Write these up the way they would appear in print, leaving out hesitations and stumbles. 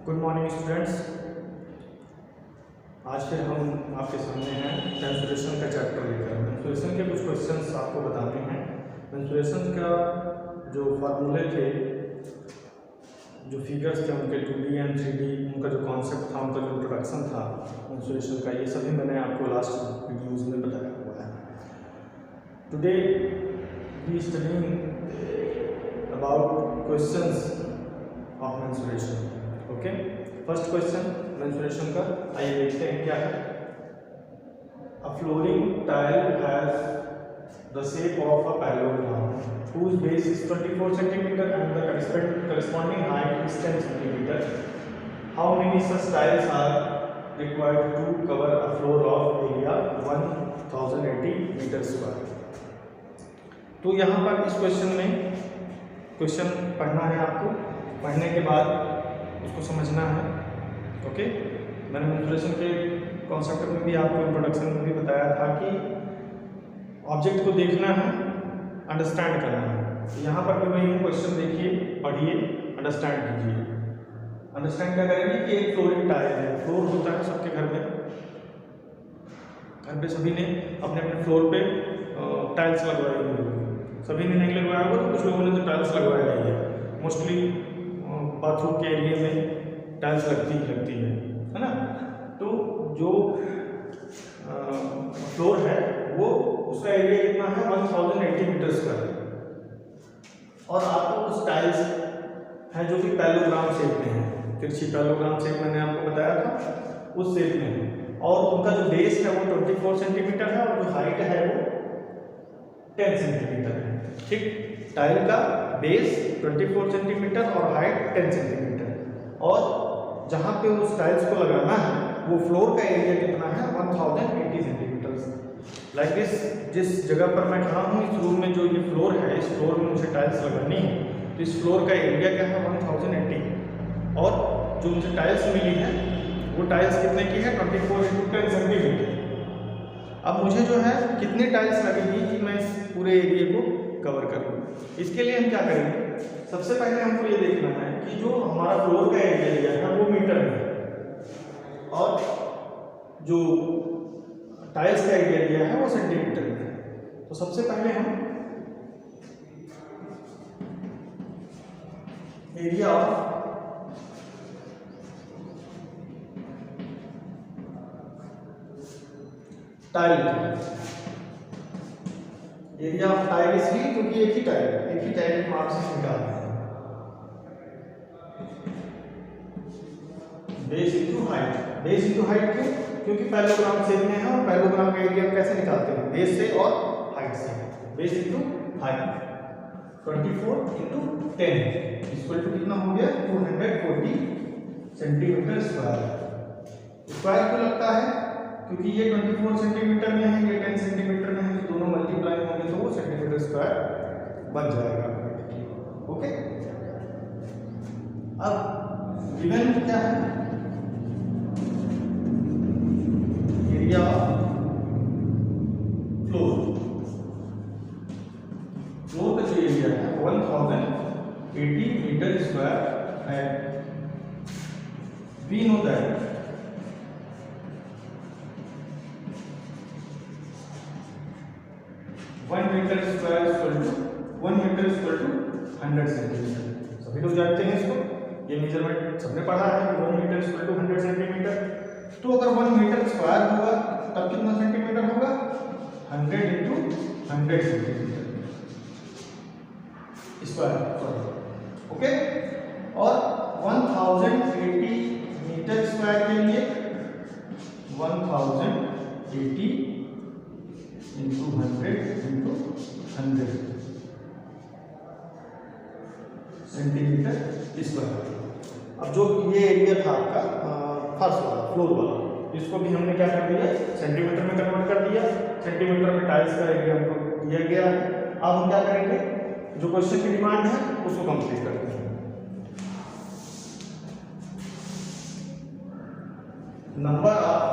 Good morning students. आज फिर हम आपके सामने हैं मेंस्ट्रुएशन का चैप्टर लेकर। मेंस्ट्रुएशन के कुछ क्वेश्चंस आपको बताने हैं। मेंस्ट्रुएशन का जो फार्मूले थे, जो फिगर्स थे उनके 2D एंड 3D, उनका जो कॉन्सेप्ट था, उनका जो इंट्रोडक्शन था मेंस्ट्रुएशन का, ये सभी मैंने आपको लास्ट वीडियोज़ में बताया हुआ है। Today we studying about questions of menstruation. Okay, first question menstruation का, आइए देखते हैं क्या है। A flooring tile has the shape of a parallelogram whose base is 24 cm and the corresponding height is 10 cm. How many such tiles are required to cover a floor of area 1080 meter square? तो यहाँ पर इस question में question पढ़ना है आपको, पढ़ने के बाद उसको समझना है। ओके, मैंने मेंस्ट्रुएशन के कॉन्सेप्ट में भी आपको इंट्रोडक्शन में भी बताया था कि ऑब्जेक्ट को देखना है, अंडरस्टैंड करना है। तो यहाँ पर भी वही क्वेश्चन देखिए, पढ़िए, अंडरस्टैंड कीजिए। अंडरस्टैंड क्या करेंगे कि एक फ्लोरिंग टाइल है, फ्लोर होता है सबके घर में, घर पे सभी ने अपने अपने फ्लोर पे टाइल्स लगवाई हुई होगी। सभी ने नहीं लगवाया होगा तो कुछ लोगों ने तो टाइल्स लगवाया ही है। मोस्टली बाथरूम के एरिया में टाइल्स लगती है ना। तो जो फ्लोर है वो उसका एरिया कितना है, 1080 मीटर स्क्वायर। और आपको कुछ टाइल्स हैं जो कि पैरेललोग्राम शेप में है, तिरछी पैरेललोग्राम शेप मैंने आपको बताया था, उस शेप में है। और उनका जो बेस है वो 24 सेंटीमीटर है और जो हाइट है वो 10 सेंटीमीटर है। ठीक, टाइल का बेस 24 सेंटीमीटर और हाइट 10 सेंटीमीटर। और जहाँ पे उस टाइल्स को लगाना है वो फ्लोर का एरिया कितना है, 1080 सेंटीमीटर। लाइक दिस, जिस जगह पर मैं खड़ा हूँ इस रूम में, जो ये फ्लोर है, इस फ्लोर में मुझे टाइल्स लगानी है, तो इस फ्लोर का एरिया क्या है, 1080। और जो मुझे टाइल्स मिली है वो टाइल्स कितने की है, 24 × 10 सेंटीमीटर। अब मुझे जो है कितनी टाइल्स लगेगी कि मैं इस पूरे एरिया को कवर कर लूँ। इसके लिए हम क्या करेंगे, सबसे पहले हमको ये देखना है कि जो हमारा फ्लोर का एरिया लिया है वो मीटर में है और जो टाइल्स का एरिया लिया है वो सेंटीमीटर में है। तो सबसे पहले हम area of tile, area of tile इसलिए क्योंकि एक ही टाइल को आपसे निकालना है। Base into height, base into height क्यों, क्योंकि पैरेललोग्राम शेप में है और पैरेललोग्राम का एरिया कैसे निकालते हैं, बेस से और हाइट से। Base into height 24 × 10 equal to कितना हो गया, 240 सेंटीमीटर स्क्वायर। स्क्वायर क्यों लगता है, क्योंकि ये 24 सेंटीमीटर में है, ये 10 सेंटीमीटर में है, तो दोनों मल्टीप्लाई होंगे तो वो सेंटीमीटर स्क्वायर बन जाएगा। ओके, अब गिवन क्या है, एरिया फ्लोर, फ्लोर का जो एरिया है 1080 मीटर स्क्वायर है। We know that one metre square equal to 100 centimetre. सभी लोग जानते हैं इसको, ये मेजरमेंट सबने पढ़ा है, 1 मीटर इक्वल टू 100 सेंटीमीटर। तो अगर 1 मीटर स्क्वायर होगा तब कितना सेंटीमीटर होगा, 100 × 100 सेंटीमीटर स्क्वायर। ओके, और 1080 मीटर स्क्वायर के लिए 1080 × 100 सेंटीमीटर स्क्वायर। अब जो ये एरिया था आपका फर्स्ट वाला, फ्लोर वाला, इसको भी हमने क्या कर दिया, सेंटीमीटर में कन्वर्ट कर दिया। सेंटीमीटर में टाइल्स का एरिया हमको दिया गया है। अब हम क्या करेंगे, जो क्वेश्चन की डिमांड है उसको कंप्लीट करते हैं। नंबर ऑफ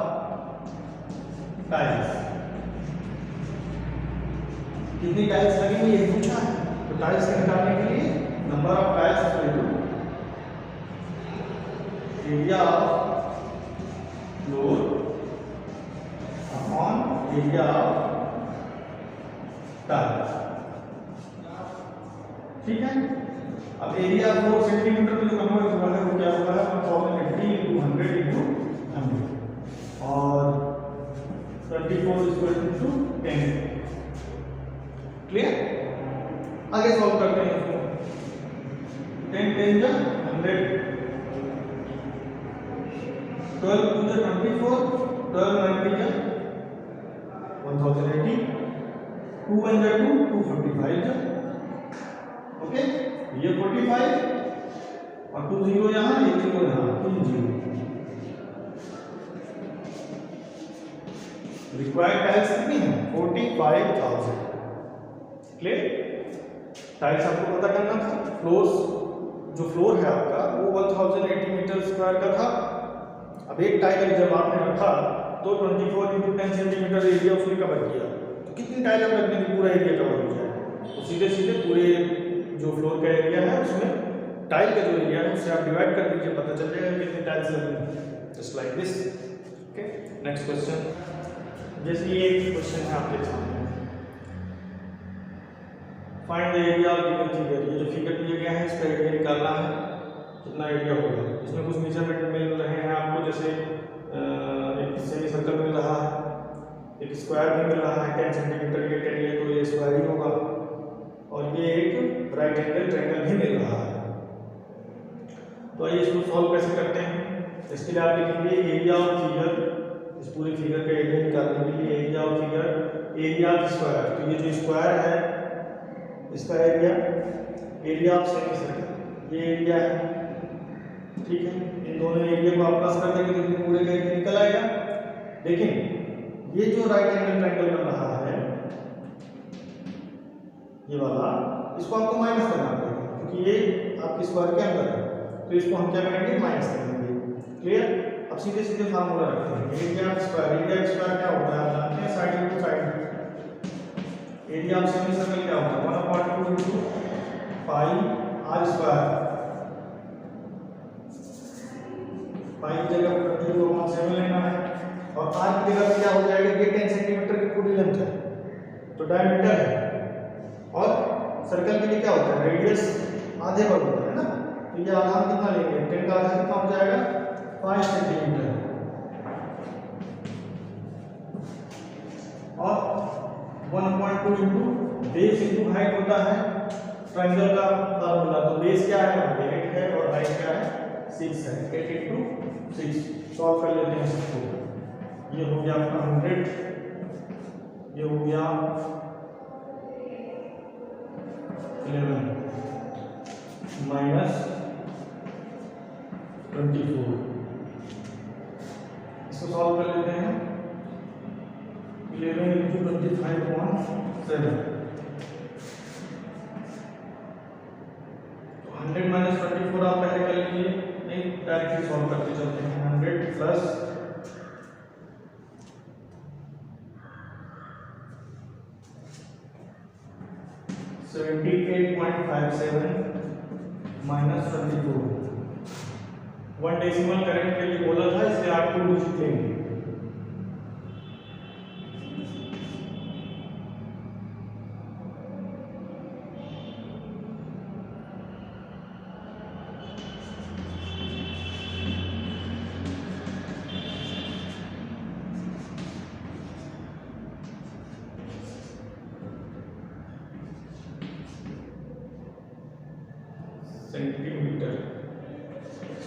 टाइल्स, कितनी टाइल्स लगेंगी ये पूछा है, तो टाइल्स निकालने के लिए number of tiles equal to area of floor upon area of tiles, ठीक है। अब एरिया 4 सेंटीमीटर में जो कन्वर्ट हुआ है वो क्या हुआ है 1080 × 100 × 100 और 24 = 10। क्लियर? आगे सॉल्व करते हैं इसको। 10 10 जा 100, 12 2 जा 24, 12 9 जा 1080, 2 1 जा 2, 245 जा, ओके। ये 45 और 2 0 यहाँ, ये 0 यहाँ, 3 0। रिक्वायर्ड टाइल्स कितनी है 45,000। क्लियर? टाइल्स आपको पता करना था। फ्लोर्स, जो फ्लोर है आपका वो 1080 मीटर स्क्वायर का था। अब एक टाइल जब आपने रखा तो 24 × 10 सेंटीमीटर एरिया उसने कवर किया, तो कितनी टाइल आप रखने की पूरा एरिया कवर हो जाए, तो सीधे सीधे पूरे जो फ्लोर का एरिया है उसमें टाइल का जो एरिया है उससे आप डिवाइड कर दीजिए, पता चल जाएगा कितनी टाइल्स लगेंगी, just like this. Okay, next question. जैसे ये एक क्वेश्चन है आपके सामने, find the area of given figure. ये जो फिगर दिया गया है इसका एरिया निकालना है, कितना एरिया होगा। इसमें कुछ मेजरमेंट मिल रहे हैं आपको, जैसे एक सेमी सर्कल मिल रहा है, एक स्क्वायर भी मिल रहा है 10 सेंटीमीटर के लिए, तो ये स्क्वायर ही होगा, और ये एक राइट एंगल ट्रायंगल भी मिल रहा है। तो आइए इसको सॉल्व कैसे करते हैं। इसके लिए आप लिखेंगे एरिया ऑफ फिगर, इस पूरे फिगर का एरिया निकालने के लिए area of figure, area of square. तो ये जो स्क्वायर है इसका area, area of semi circle ये एरिया है, ठीक है। इन दोनों एरिया को आप प्लस कर देंगे तो पूरे का एरिया निकल आएगा। लेकिन ये जो राइट एंगल ट्रायंगल बन रहा है ये वाला, इसको आपको माइनस करना पड़ेगा क्योंकि ये आपके स्क्वायर के अंदर है, तो इसको हम क्या करेंगे माइनस कर देंगे। क्लियर? अब सीधे सीधे फार्मूला रखते हैं। Area of square, area of square क्या होता है आप जानते हैं, side to side. Area of semi circle क्या होता है 1/2 × पाई r स्क्वायर, पाई की जगह पर 0.7 लेना है और r की जगह पे क्या हो जाएगा, ये 10 सेंटीमीटर की पूरी लेंथ है तो डायमीटर है, और सर्कल के लिए क्या होता है रेडियस आधे वर्ग होता है ना, तो ये आधा कितना लेंगे 10 का आधा कितना हो जाएगा 5 सेंटीमीटर, और 1.2 × बेस × हाइट होता है ट्रायंगल का फार्मूला। तो बेस क्या है 8 है और हाइट क्या है 6 है, 8 × 6। सॉल्व कर लेते हैं इसको। ये हो गया आपका 100, ये हो गया 11 माइनस 24। इसको सॉल्व कर लेते हैं। 11 × 25.7, 100 माइनस 24 आप पहले कर लीजिए, नहीं डायरेक्टली सॉल्व करते चलते हैं। 100 प्लस 78.57 माइनस 24। 1 डेसिमल करंट के लिए बोला था, इसलिए आप 2 डिजिट लेंगे।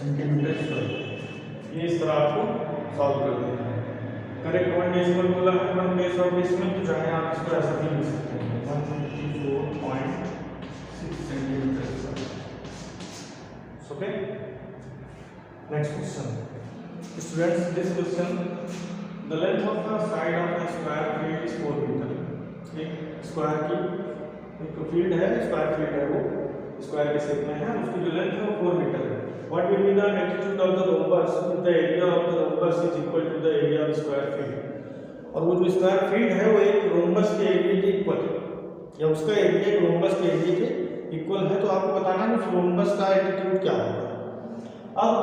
सेंटीमीटर स्क्वायर, ये इस तरह आपको सॉल्व कर देना है। करेक्ट 1 डेसिमल बोला है, 1 प्लेस ऑफ डेसिमल, तो चाहे आप इसको ऐसा भी लिख सकते हैं 154.6 centimetre square. Okay, next question students, this question the length of the side of the square field is 4 metre. एक स्क्वायर की एक फील्ड है, स्क्वायर फील्ड है, वो स्क्वायर के शेप में है, उसकी जो लेंथ है वो 4 मीटर है। What will be the magnitude of the rhombus if the area of the rhombus is equal to the area of square field? और वो जो स्क्वायर फील्ड है वो एक रोम्बस के एरिया के इक्वल है, या उसका एरिया एक रोम्बस के एरिया के इक्वल है, तो आपको बताना है उस रोम्बस का एल्टीट्यूड क्या होगा। अब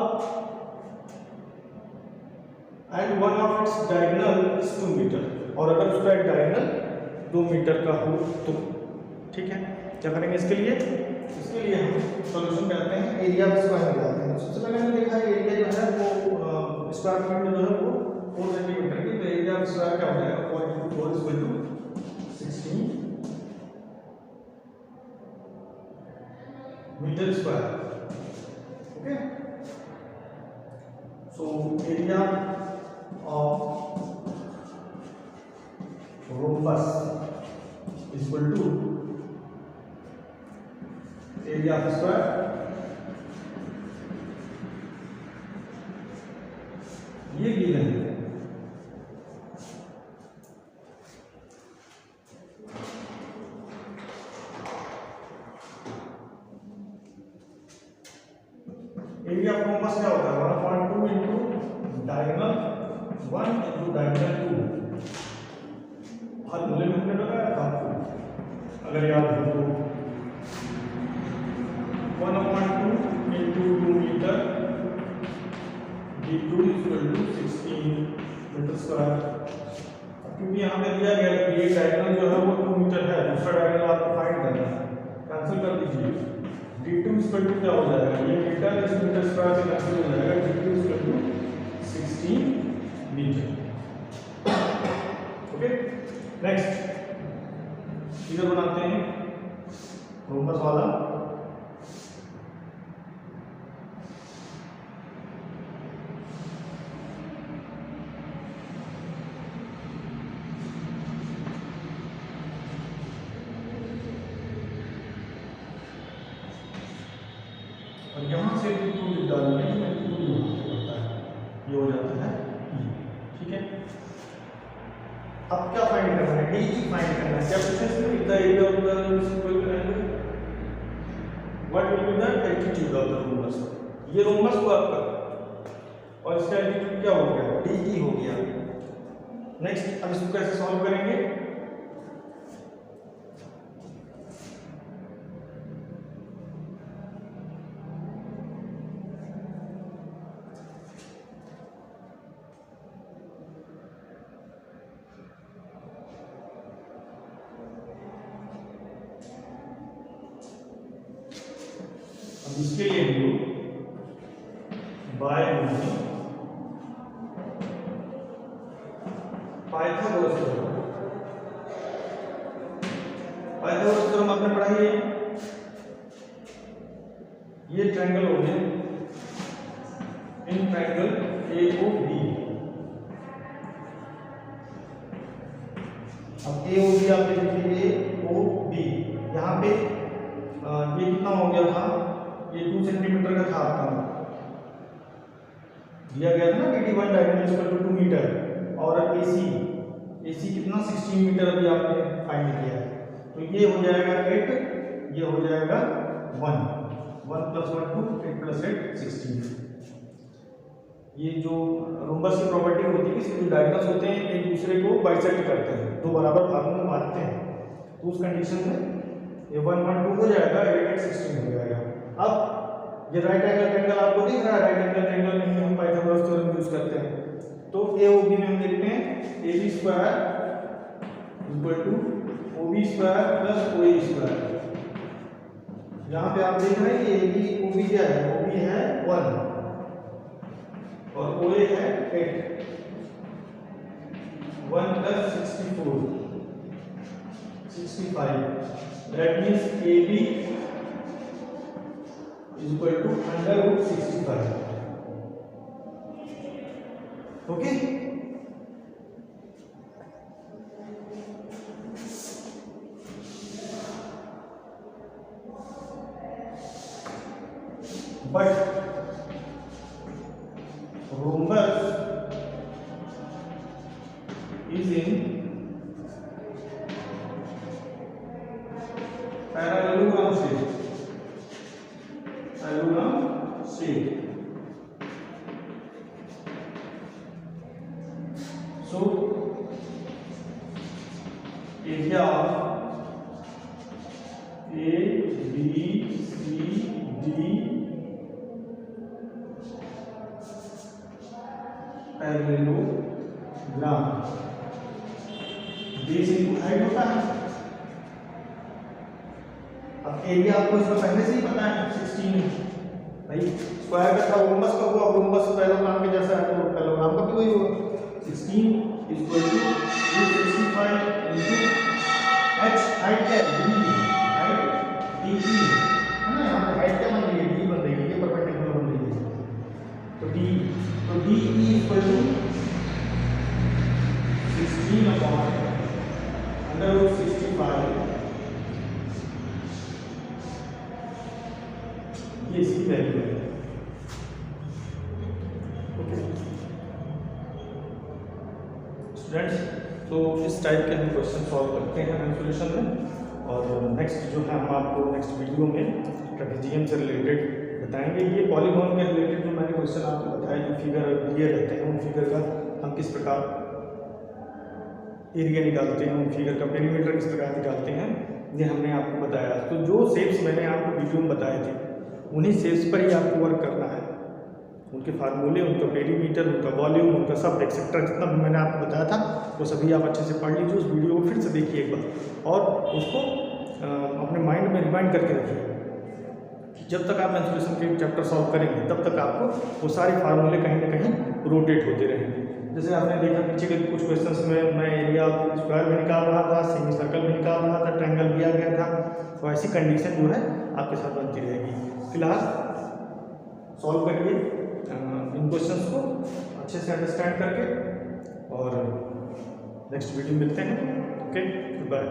and one of its diagonal is 2 metre, और अगर उसका एक डायगोनल 2 मीटर का हो तो ठीक है। क्या करेंगे इसके लिए हम सॉल्यूशन करते हैं, एरिया ऑफ स्क्वायर निकालते हैं। सबसे पहले हमने देखा एरिया जो है वो स्क्वायर फीट में जो है वो 4 सेंटीमीटर की, तो एरिया ऑफ स्क्वायर क्या हो जाएगा 4 × 4 = 16 metre square. Okay, so area of rhombus = area of square ये गिवन है। एरिया ऑफ रोम्बस क्या होता है 1.2 × डायगोनल 1 × डायगोनल 2। फॉर्मूले में हमने लगाया था आपको, अगर याद हो तो 1/2 × 2 मीटर d2 = 16 मीटर स्क्वायर। क्योंकि यहाँ पे दिया गया है कि ये डायगोनल जो है वो 2 मीटर है, दूसरा डायगोनल आपको फाइंड करना है, कैंसिल कर दीजिए। d2 = क्या हो जाएगा, ये मीटर इस मीटर स्क्वायर से कैंसिल हो जाएगा, d2 = 16 metre. Okay, next figure बनाते हैं रोम्बस वाला। और यहाँ से बिल्कुल डालने में होता है, ये हो जाता है ठीक है। अब क्या फाइंड करना है, डी फाइंड करना है। क्या पूछा है, the area of the simple triangle, what will be the altitude of the rhombus. ये रोम्बस हुआ आपका और इसका एल्टीट्यूड क्या हो गया, डी हो गया। नेक्स्ट अब इसको कैसे सॉल्व करेंगे, इसके लिए हम लोग बाय पाइथागोरस थ्योरम आपने पढ़ा है। ये ट्रायंगल हो गया इन ट्रायंगल AOB। अब AOB आप देखिए AOB, यहाँ पे ये कितना हो गया था, ये 2 सेंटीमीटर का था आपका, दिया गया था ना कि d1 डायगोनल = 2 मीटर और AC कितना 16 मीटर अभी आपने फाइंड किया है। तो ये हो जाएगा 8, ये हो जाएगा 1 + 1 2 8 + 8 16। ये जो रोम्बस की प्रॉपर्टी होती है कि इसके जो डायगोनल्स होते हैं एक दूसरे को बाइसेक्ट करते हैं, दो बराबर भागों में बांटते हैं, तो उस कंडीशन में ये 1 1 2 हो जाएगा, 8 8 16 हो जाएगा। अब ये राइट एंगल ट्रायंगल आपको दिख रहा है, राइट एंगल ट्रायंगल में हम पाइथागोरस थ्योरम यूज करते हैं। तो AOB में हम देखते हैं AB² = OB² + OA²। यहाँ पे आप देख रहे हैं कि OB क्या है, OB है 1 और OA है 8, 1 + 64 65, that means AB = √65। Okay, but rhombus is in parallelogram shape. So area of A, B, C, D parallelogram, base into height होता है। अब एरिया आपको इसका पहले से ही पता है 16 भाई, स्क्वायर का था रोम्बस का हुआ, रोम्बस पैरेललोग्राम के जैसा है तो पैरेललोग्राम का भी वही होगा। 16 equal to 265 into h height क्या है, हाइट डी है ना, यहाँ पे हाइट क्या बन रही है, डी बन रही है, ये परपेंडिकुलर बन रही है, तो D equal to 16 upon under root 65, ये इसकी वैल्यू है। ओके स्टूडेंट्स, तो इस टाइप के हम क्वेश्चन सॉल्व करते हैं मेंसुरेशन में, और नेक्स्ट जो है हम आपको नेक्स्ट वीडियो में ट्रेपेजियम से रिलेटेड बताएंगे। ये पॉलीगॉन के रिलेटेड जो मैंने क्वेश्चन आपको बताया, जो फिगर दिए रहते हैं उन फिगर का हम किस प्रकार एरिया निकालते हैं, उन फिगर का पेरीमीटर किस प्रकार निकालते हैं, ये हमने आपको बताया। तो जो शेप्स मैंने आपको वीडियो में बताए थे उन्हीं शेप्स पर ही आपको वर्क करना है, उनके फार्मूले, उनका पेरीमीटर, उनका वॉल्यूम, उनका सब एक्सेट्रा जितना भी मैंने आपको बताया था वो सभी आप अच्छे से पढ़ लीजिए। उस वीडियो को फिर से देखिए एक बार और उसको अपने माइंड में रिमाइंड करके रखिए। जब तक आप मेंसुरेशन के चैप्टर सॉल्व करेंगे तब तक आपको वो सारे फार्मूले कहीं ना कहीं रोटेट होते रहेंगे। जैसे आपने देखा पीछे के कुछ क्वेश्चंस में मैं एरिया स्क्वायर भी निकाल रहा था, सेमी सर्कल भी निकाल रहा था, ट्रायंगल दिया गया था, तो ऐसी कंडीशन जो है आपके साथ बनती रहेगी। फिलहाल सॉल्व करिए इन क्वेश्चंस को अच्छे से अंडरस्टैंड करके, और नेक्स्ट वीडियो मिलते हैं। Okay, bye.